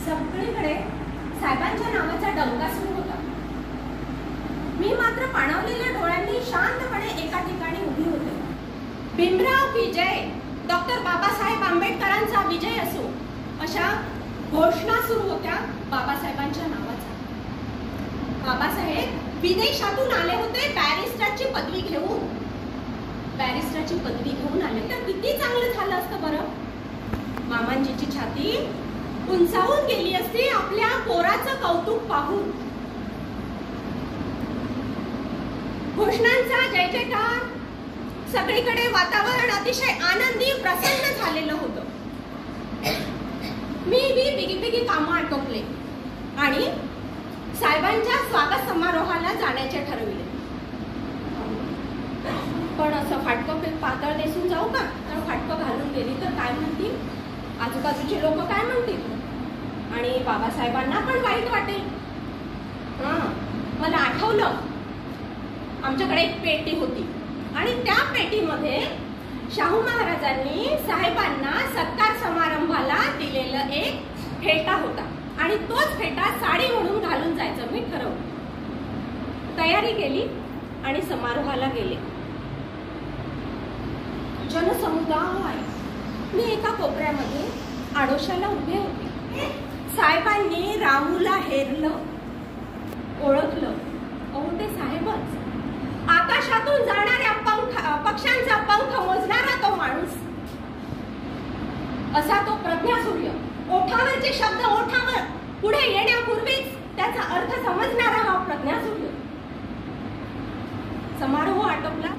सगळीकडे साहेबांच्या नावाचा डंका सुरू होता. मी मात्र पाणावलेल्या डोळ्यांनी शांतपणे एका ठिकाणी उभी होते. भीमराव की जय, डॉक्टर बाबासाहेब आंबेडकरांचा विजय असो, अशा घोषणा सुरू होत्या बाबासाहेबांच्या नावाचा. बाबासाहेब विदेशातून आले होते बॅरिस्टरची पदवी घेऊन. बॅरिस्टरची पदवी घेऊन आले तर किती चांगलं झालं असतं बरं. मामांजीची छाती उंचावून गेली असती आपल्या पोराचं कौतुक पाहून. घोषणांचा जय जयकार, सगळीकडे वातावरण अतिशय आनंदी प्रसन्न झालेलं होतं. मी बिगी कामं आटोपले आणि साहेबांच्या स्वागत समारोहाला जाण्याचे ठरविले. पण असं फाटकं पातळ नेसून जाऊ का, तर फाटकं घालून गेली तर काय म्हणतील, आजूबाजूचे लोक काय म्हणतील आणि बाबासाहेबांना पण वाईट वाटेल. मला आठवलं, आमच्याकडे एक पेटी होती आणि त्या पेटीमध्ये शाहू महाराजांनी साहेबांना सत्कार समारंभाला दिलेलं एक फेटा होता आणि तोच फेटा साडी म्हणून घालून जायचं मी ठरवलं. तयारी केली आणि समारोहाला गेले. जनसमुदाय. मी एका कोपऱ्यामध्ये आडोशाला उभे होते. साहेबांनी रामूला हेरलं, ओळखलं. अहो, ते साहेबच. आकाशातून जाणाऱ्या पक्ष्यांचा पंख मोजणारा तो माणूस, असा तो प्रज्ञासूर्य. ओठावरचे शब्द ओठावर पुढे येण्यापूर्वीच त्याचा अर्थ समजणारा हा प्रज्ञासूर्य. समारोह आटोपला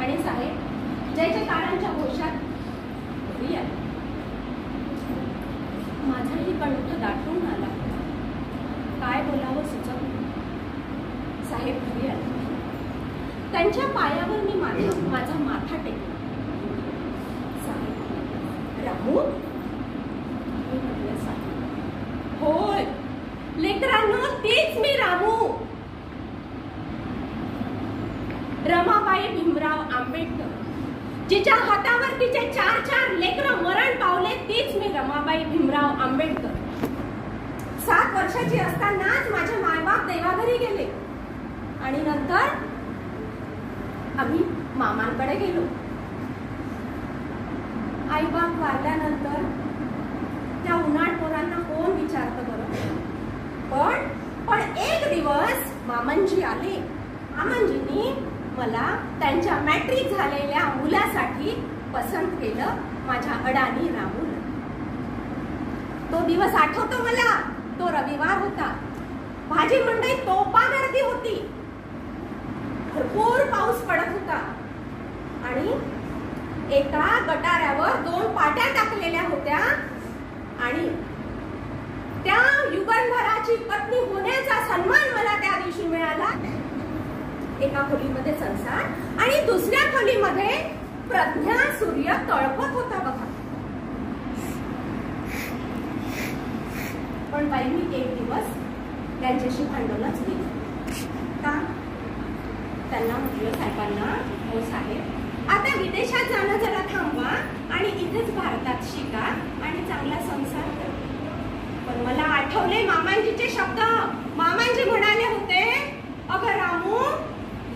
आणि साहेब जय जयकारांच्या घोषात घरी आले. माझाही कंठ दाटून आला. काय बोलावं सुचत नाही. साहेब घरी आले. त्यांच्या पायावर मी माझा माथा टेकला. साहेब, रामू? मी म्हटलं, साहेब. होय लेकरांनो, तीच मी रामू. रमाबाई भीमराव आंबेडकर, जिच्या हातावर तिचे 4 लेकरं मरण पावले, तीच मी रमाबाई भीमराव आंबेडकर. 7 वर्षाची असतानाच माझे मायबाप देवाघरी गेले आणि नंतर आम्ही मामांकडे गेलो. आईबाप वारल्यानंतर त्या उन्हाळ पोरांना कोण विचारतं बरं. पण एक दिवस मामांजी आले. मामांजींनी मला त्यांच्या मॅट्रिक झालेल्या मुलासाठी पसंत केलं, माझ्या अडाणी रामूला. तो दिवस आठवतो मला. तो रविवार होता. भाजी मंडईत तोफा गर्दी होती. भरपूर पाऊस पडत होता आणि एका गटाऱ्यावर 2 पाट्या टाकलेल्या होत्या आणि त्या युगंधराची पत्नी होण्याचा सन्मान मला त्या दिवशी मिळाला. एका खोलीमध्ये संसार आणि दुसऱ्या खोलीमध्ये प्रज्ञा सूर्य तळपत होता बघा. पण बाई, मी एक दिवस त्यांच्याशी भांडवलच केलं. का? त्यांना म्हटलं, साहेबांना, हो साहेब, आता विदेशात जाणं जरा थांबवा आणि इथेच भारतात शिका आणि चांगला संसार करा. पण मला आठवले मामांजीचे शब्द. मामांजी म्हणाले होते, अगं रामू,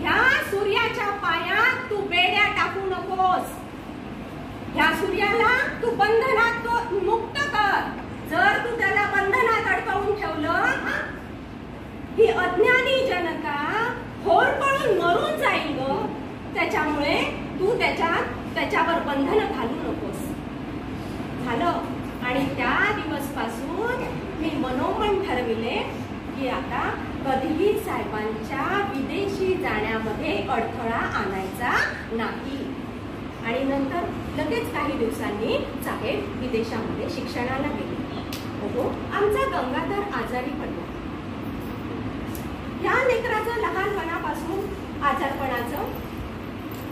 ह्या सूर्याच्या पायात तू बेड्या टाकू नकोस. ह्या सूर्याला तू बंधनात मुक्त कर. जर तू त्याला बंधनात अडकवून ठेवलं, ही अज्ञानी जनता होरपळून मरून जाईल ग. त्याच्यामुळे तू त्याच्यावर बंधन घालू नकोस. झालं. आणि त्या दिवसपासून मी मनोमन ठरविले की आता कधीही साहेबांच्या विदेशी जाण्यामध्ये अडथळा आणायचा नाही. आणि नंतर लगेच काही दिवसांनी साहेब विदेशामध्ये शिक्षणाला गेले. हो, आमचा गंगाधर आजारी पडला. या लेकराचं लहानपणापासून आजारपणाचं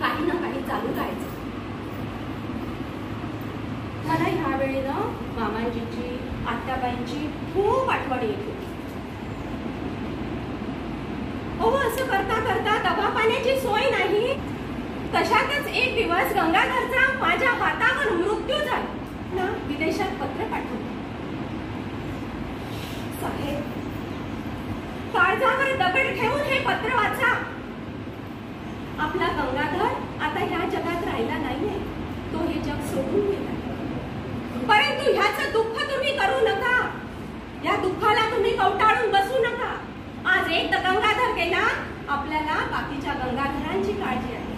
काही ना काही चालू राहायचं. मला ह्या वेळेनं मामांजीची, आत्याबाईंची खूप आठवण येत होती. अहो, असं करता करता दवा पाण्याची सोय नाही. तशातच एक दिवस गंगाधरचा माझ्या हातावर मृत्यू झाला ना. विदेशात पत्र पाठवलं. सोडून गेला. परंतु ह्याचं दुःख तुम्ही करू नका. या दुःखाला तुम्ही कवटाळून बसू नका. आज एक तर गंगाधर गेला, आपल्याला बाकीच्या गंगाधरांची काळजी आहे.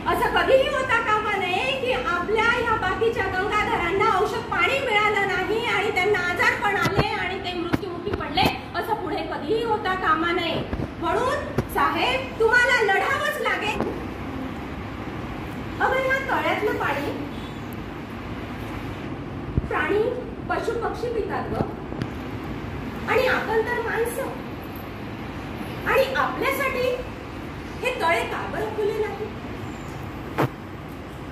असं कधीही होता कामा नये की आपल्या ह्या बाकीच्या गंगाधरांना औषध पाणी मिळालं नाही आणि त्यांना आजारपण आले आणि ते मृत्युमुखी पडले. असं पुढे कधीही होता कामा नये. म्हणून साहेब, तुम्हाला लढावंच लागेल. अगं, ह्या तळ्यातलं पाणी प्राणी पशु पक्षी पितात ग, आणि आपण तर माणसं. आणि आपल्यासाठी हे तळे का बरं खुले नाही?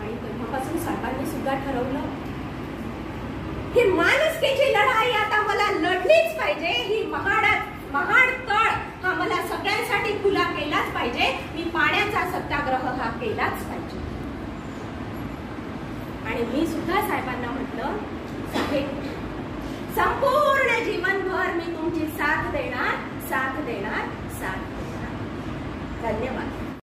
आणि तेव्हापासून सरकारने सुद्धा ठरवलं ही माणुसकीची लढाई आता मला लढलीच पाहिजे. ही महाड तळ हा मला सगळ्यांसाठी खुला केलाच पाहिजे. मी पाण्याचा सत्याग्रह हा केलाच पाहिजे. आणि मी सुद्धा साहेबांना म्हटलं, साहेब, संपूर्ण जीवनभर मी तुमची साथ देणार. धन्यवाद.